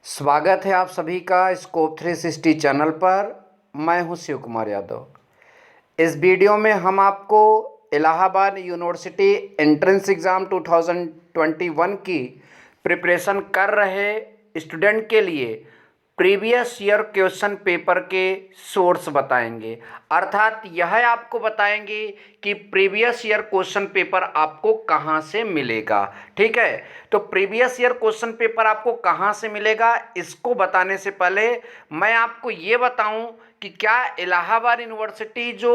स्वागत है आप सभी का स्कोप 360 चैनल पर। मैं हूं शिव कुमार यादव। इस वीडियो में हम आपको इलाहाबाद यूनिवर्सिटी एंट्रेंस एग्ज़ाम 2021 की प्रिपरेशन कर रहे स्टूडेंट के लिए प्रीवियस ईयर क्वेश्चन पेपर के सोर्स बताएंगे। अर्थात यह आपको बताएंगे कि प्रीवियस ईयर क्वेश्चन पेपर आपको कहां से मिलेगा। ठीक है, तो प्रीवियस ईयर क्वेश्चन पेपर आपको कहां से मिलेगा इसको बताने से पहले मैं आपको ये बताऊं कि क्या इलाहाबाद यूनिवर्सिटी जो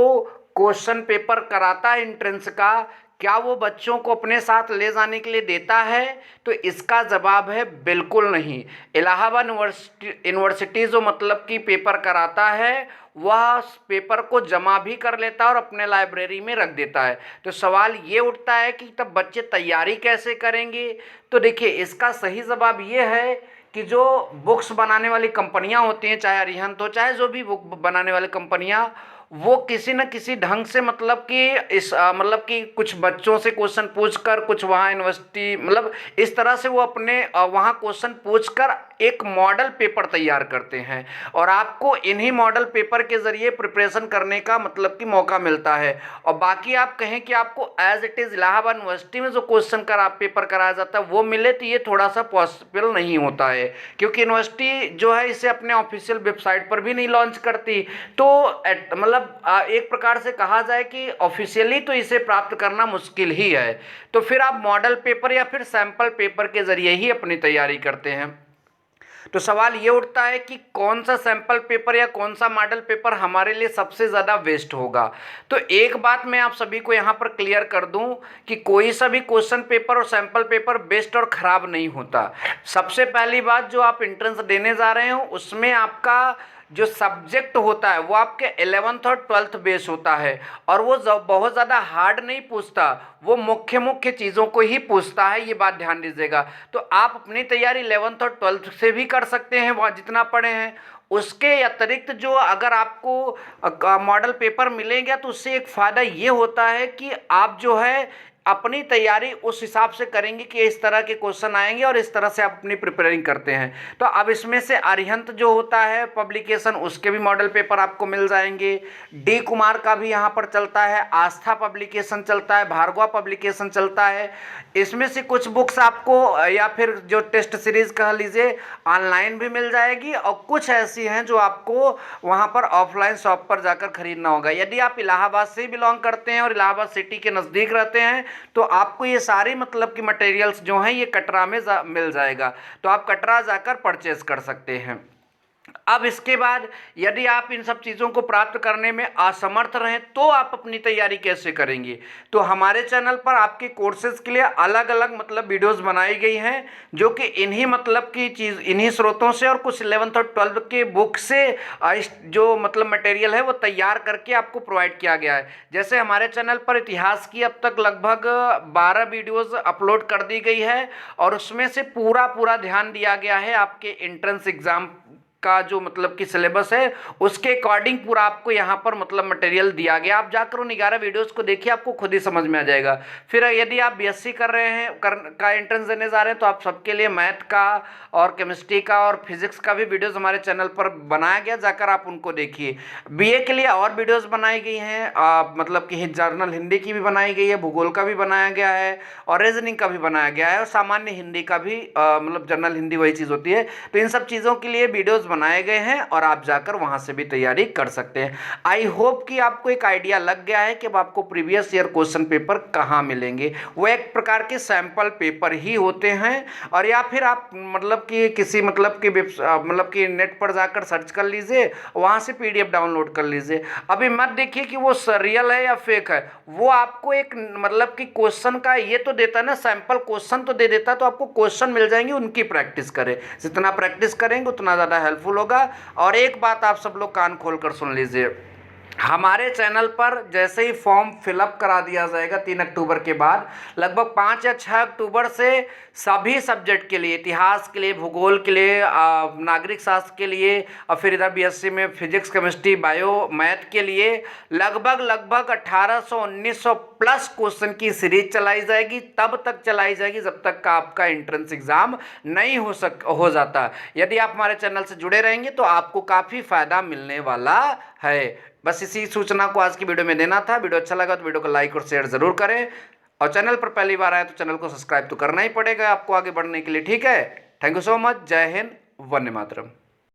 क्वेश्चन पेपर कराता है एंट्रेंस का, क्या वो बच्चों को अपने साथ ले जाने के लिए देता है? तो इसका जवाब है बिल्कुल नहीं। इलाहाबाद यूनिवर्सिटी जो मतलब कि पेपर कराता है वह पेपर को जमा भी कर लेता है और अपने लाइब्रेरी में रख देता है। तो सवाल ये उठता है कि तब बच्चे तैयारी कैसे करेंगे? तो देखिए, इसका सही जवाब ये है कि जो बुक्स बनाने वाली कंपनियां होती हैं, चाहे अरिहंत हो चाहे जो भी बुक बनाने वाली कंपनियां, वो किसी न किसी ढंग से मतलब कि मतलब कि कुछ बच्चों से क्वेश्चन पूछकर, कुछ वहाँ यूनिवर्सिटी मतलब इस तरह से वो अपने वहाँ क्वेश्चन पूछकर एक मॉडल पेपर तैयार करते हैं और आपको इन्हीं मॉडल पेपर के ज़रिए प्रिपरेशन करने का मतलब कि मौका मिलता है। और बाकी आप कहें कि आपको as it is Allahabad university में जो क्वेश्चन का पेपर कराया जाता है वो मिले, तो ये थोड़ा सा पॉसिबल नहीं होता है, क्योंकि यूनिवर्सिटी जो है इसे अपने ऑफिशियल वेबसाइट पर भी नहीं लॉन्च करती। तो मतलब एक प्रकार से कहा जाए कि ऑफिशियली तो इसे प्राप्त करना मुश्किल ही है। तो फिर आप मॉडल पेपर या फिर सैंपल पेपर के जरिए ही अपनी तैयारी करते हैं। तो सवाल ये उठता है कि कौन सा सैंपल पेपर या कौन सा मॉडल पेपर हमारे लिए सबसे ज़्यादा बेस्ट होगा। तो एक बात मैं आप सभी को यहाँ पर क्लियर कर दूँ कि कोई सा भी क्वेश्चन पेपर और सैंपल पेपर बेस्ट और ख़राब नहीं होता। सबसे पहली बात, जो आप एंट्रेंस देने जा रहे हो उसमें आपका जो सब्जेक्ट होता है वो आपके 11th और 12th बेस होता है और वो बहुत ज़्यादा हार्ड नहीं पूछता, वो मुख्य मुख्य चीज़ों को ही पूछता है, ये बात ध्यान दीजिएगा। तो आप अपनी तैयारी 11th और 12th से भी कर सकते हैं, वहाँ जितना पढ़े हैं। उसके अतिरिक्त जो अगर आपको मॉडल पेपर मिलेंगे तो उससे एक फ़ायदा ये होता है कि आप जो है अपनी तैयारी उस हिसाब से करेंगे कि इस तरह के क्वेश्चन आएंगे और इस तरह से आप अपनी प्रिपेयरिंग करते हैं। तो अब इसमें से अरिहंत जो होता है पब्लिकेशन, उसके भी मॉडल पेपर आपको मिल जाएंगे। डी कुमार का भी यहाँ पर चलता है, आस्था पब्लिकेशन चलता है, भार्गवा पब्लिकेशन चलता है। इसमें से कुछ बुक्स आपको या फिर जो टेस्ट सीरीज कह लीजिए ऑनलाइन भी मिल जाएगी और कुछ ऐसी हैं जो आपको वहाँ पर ऑफलाइन शॉप पर जाकर खरीदना होगा। यदि आप इलाहाबाद से बिलोंग करते हैं और इलाहाबाद सिटी के नज़दीक रहते हैं तो आपको ये सारी मतलब कि मटेरियल्स जो हैं ये कटरा में मिल जाएगा, तो आप कटरा जाकर परचेज कर सकते हैं। अब इसके बाद यदि आप इन सब चीज़ों को प्राप्त करने में असमर्थ रहें तो आप अपनी तैयारी कैसे करेंगे? तो हमारे चैनल पर आपके कोर्सेज के लिए अलग अलग मतलब वीडियोस बनाई गई हैं जो कि इन्हीं मतलब की चीज़, इन्हीं स्रोतों से और कुछ 11th और 12th के बुक से जो मतलब मटेरियल है वो तैयार करके आपको प्रोवाइड किया गया है। जैसे हमारे चैनल पर इतिहास की अब तक लगभग 12 वीडियोज़ अपलोड कर दी गई है और उसमें से पूरा ध्यान दिया गया है आपके एंट्रेंस एग्ज़ाम का जो मतलब कि सिलेबस है उसके अकॉर्डिंग पूरा आपको यहाँ पर मतलब मटेरियल दिया गया। आप जाकर उन 11 वीडियोस को देखिए, आपको खुद ही समझ में आ जाएगा। फिर यदि आप बीएससी कर रहे हैं का एंट्रेंस देने जा रहे हैं तो आप सबके लिए मैथ का और केमिस्ट्री का और फिजिक्स का भी वीडियोस हमारे चैनल पर बनाया गया, जाकर आप उनको देखिए। बीए के लिए और वीडियोस बनाई गई हैं, मतलब कि जर्नल हिंदी की भी बनाई गई है, भूगोल का भी बनाया गया है और रीजनिंग का भी बनाया गया है और सामान्य हिंदी का भी मतलब जर्नल हिंदी वही चीज़ होती है। तो इन सब चीज़ों के लिए वीडियोस बनाए गए हैं और आप जाकर वहां से भी तैयारी कर सकते हैं। आई होप कि आपको एक आइडिया लग गया है कि अब आपको प्रीवियस ईयर क्वेश्चन पेपर कहाँ मिलेंगे। वो एक प्रकार के सैंपल पेपर ही होते हैं और या फिर आप मतलब कि किसी मतलब कि नेट पर जाकर सर्च कर लीजिए, वहां से पीडीएफ डाउनलोड कर लीजिए। अभी मत देखिए कि वो रियल है या फेक है, वो आपको एक मतलब कि क्वेश्चन का ये तो देता है ना, सैंपल क्वेश्चन तो दे देता है, तो आपको क्वेश्चन मिल जाएंगे, उनकी प्रैक्टिस करें। जितना प्रैक्टिस करेंगे उतना ज़्यादा हेल्पफुल होगा। और एक बात आप सब लोग कान खोल कर सुन लीजिए, हमारे चैनल पर जैसे ही फॉर्म फिलअप करा दिया जाएगा 3 अक्टूबर के बाद, लगभग 5 या 6 अक्टूबर से सभी सब्जेक्ट के लिए, इतिहास के लिए, भूगोल के लिए, नागरिक शास्त्र के लिए, और फिर इधर बीएससी में फिजिक्स, केमिस्ट्री, बायो, मैथ के लिए लगभग 1800-1900 प्लस क्वेश्चन की सीरीज चलाई जाएगी। तब तक चलाई जाएगी जब तक का आपका एंट्रेंस एग्जाम नहीं हो जाता। यदि आप हमारे चैनल से जुड़े रहेंगे तो आपको काफ़ी फायदा मिलने वाला है। बस इसी सूचना को आज की वीडियो में देना था। वीडियो अच्छा लगा तो वीडियो को लाइक और शेयर जरूर करें, और चैनल पर पहली बार आए तो चैनल को सब्सक्राइब तो करना ही पड़ेगा आपको आगे बढ़ने के लिए। ठीक है, थैंक यू सो मच। जय हिंद, वंदे मातरम।